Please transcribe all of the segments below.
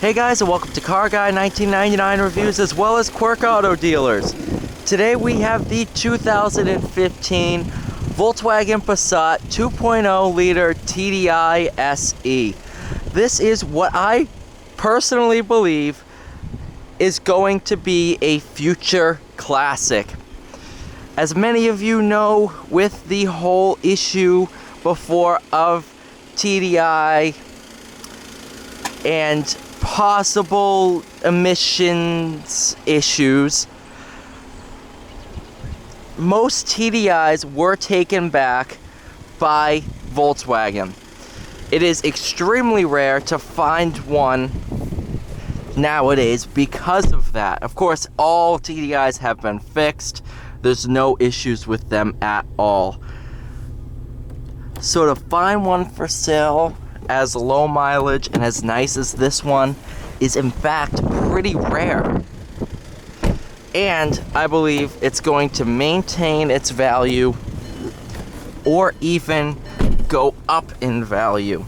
Hey guys, and welcome to Car Guy 1999 Reviews as well as Quirk Auto Dealers. Today we have the 2015 Volkswagen Passat 2.0 liter TDI SE. This is what I personally believe is going to be a future classic. As many of you know, with the whole issue before of TDI and possible emissions issues, most TDIs were taken back by Volkswagen. It is extremely rare to find one nowadays because of that. Of course, all TDIs have been fixed. There's no issues with them at all. So to find one for sale as low mileage and as nice as this one is in fact pretty rare. And I believe it's going to maintain its value or even go up in value.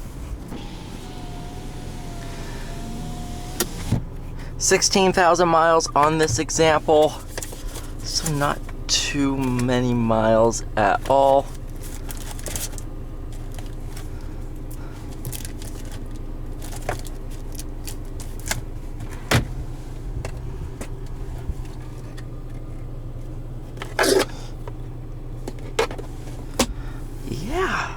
16,000 miles on this example, so not too many miles at all. Yeah.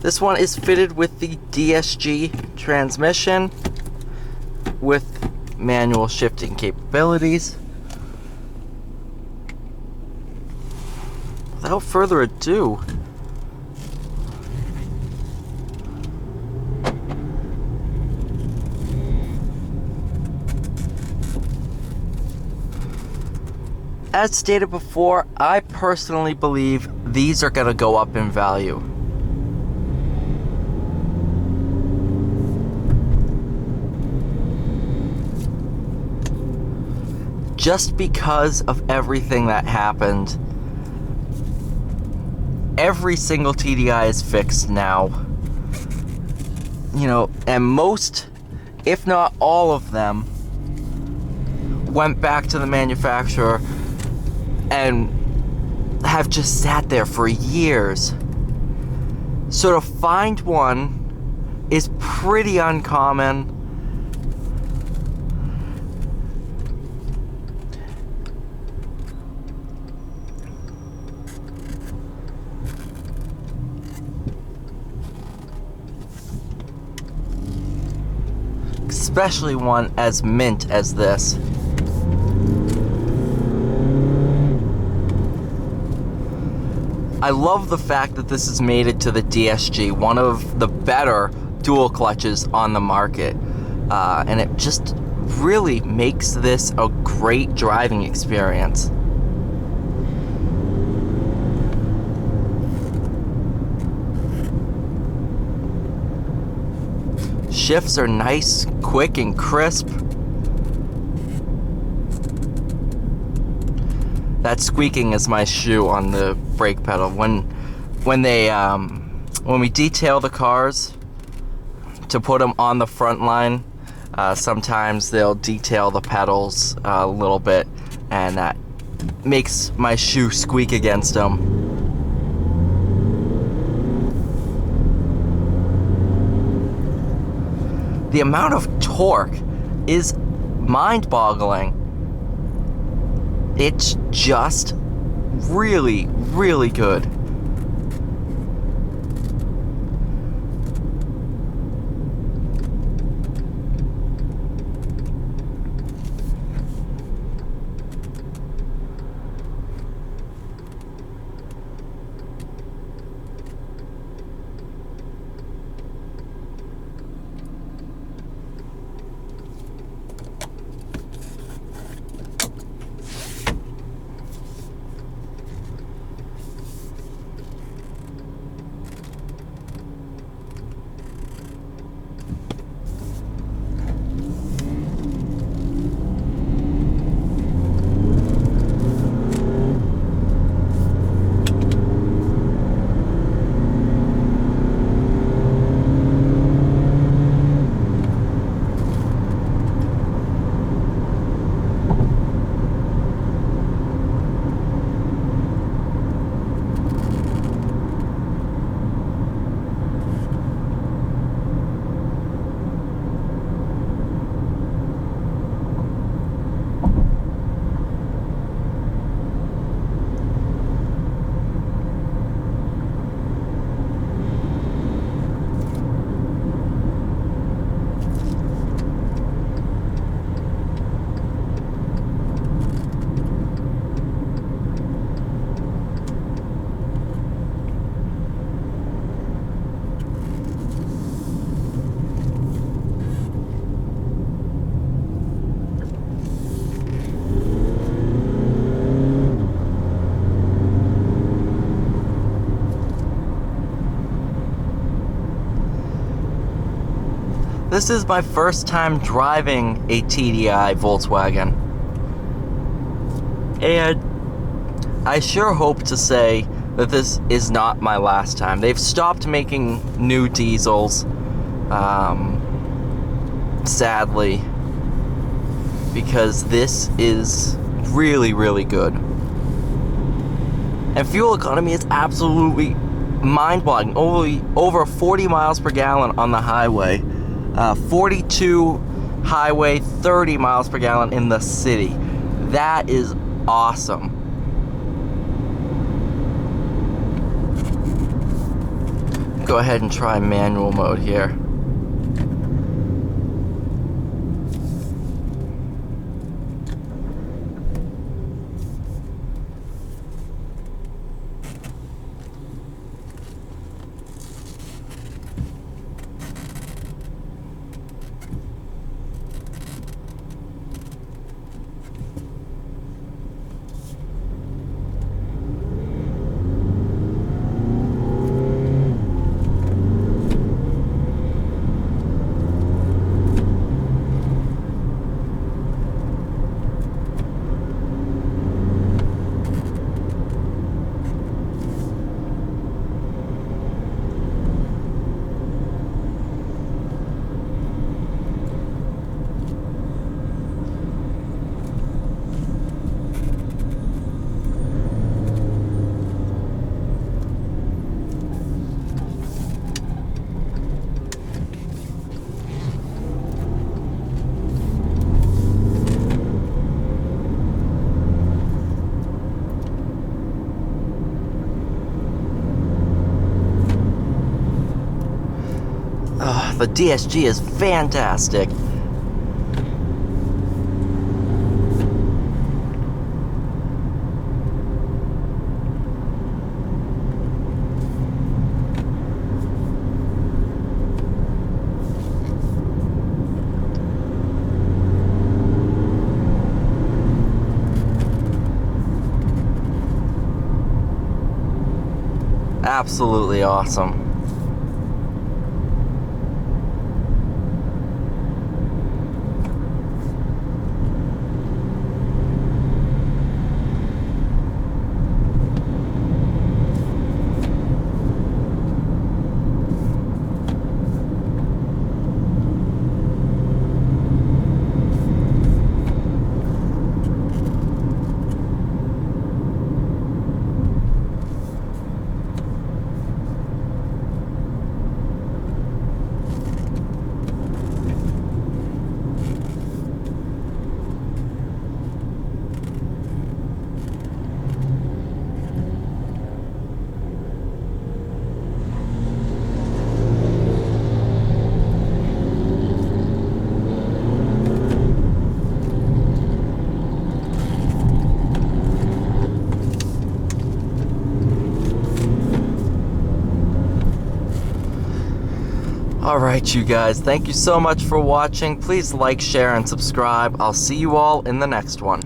This one is fitted with the DSG transmission with manual shifting capabilities. Without further ado, as stated before, I personally believe these are going to go up in value. Just because of everything that happened. Every single TDI is fixed now. You know, and most, if not all of them, went back to the manufacturer and have just sat there for years. So to find one is pretty uncommon. Especially one as mint as this. I love the fact that this is mated to the DSG, one of the better dual clutches on the market. And it just really makes this a great driving experience. Shifts are nice, quick, and crisp. That squeaking is my shoe on the brake pedal. When we detail the cars to put them on the front line, sometimes they'll detail the pedals a little bit, and that makes my shoe squeak against them. The amount of torque is mind-boggling. It's just really, really good. This is my first time driving a TDI Volkswagen. And I sure hope to say that this is not my last time. They've stopped making new diesels, sadly, because this is really, really good. And fuel economy is absolutely mind-boggling. Over 40 miles per gallon on the highway, 42 highway, 30 miles per gallon in the city. That is awesome. Go ahead and try manual mode here. The DSG is fantastic. Absolutely awesome. Alright, you guys, thank you so much for watching. Please like, share, and subscribe. I'll see you all in the next one.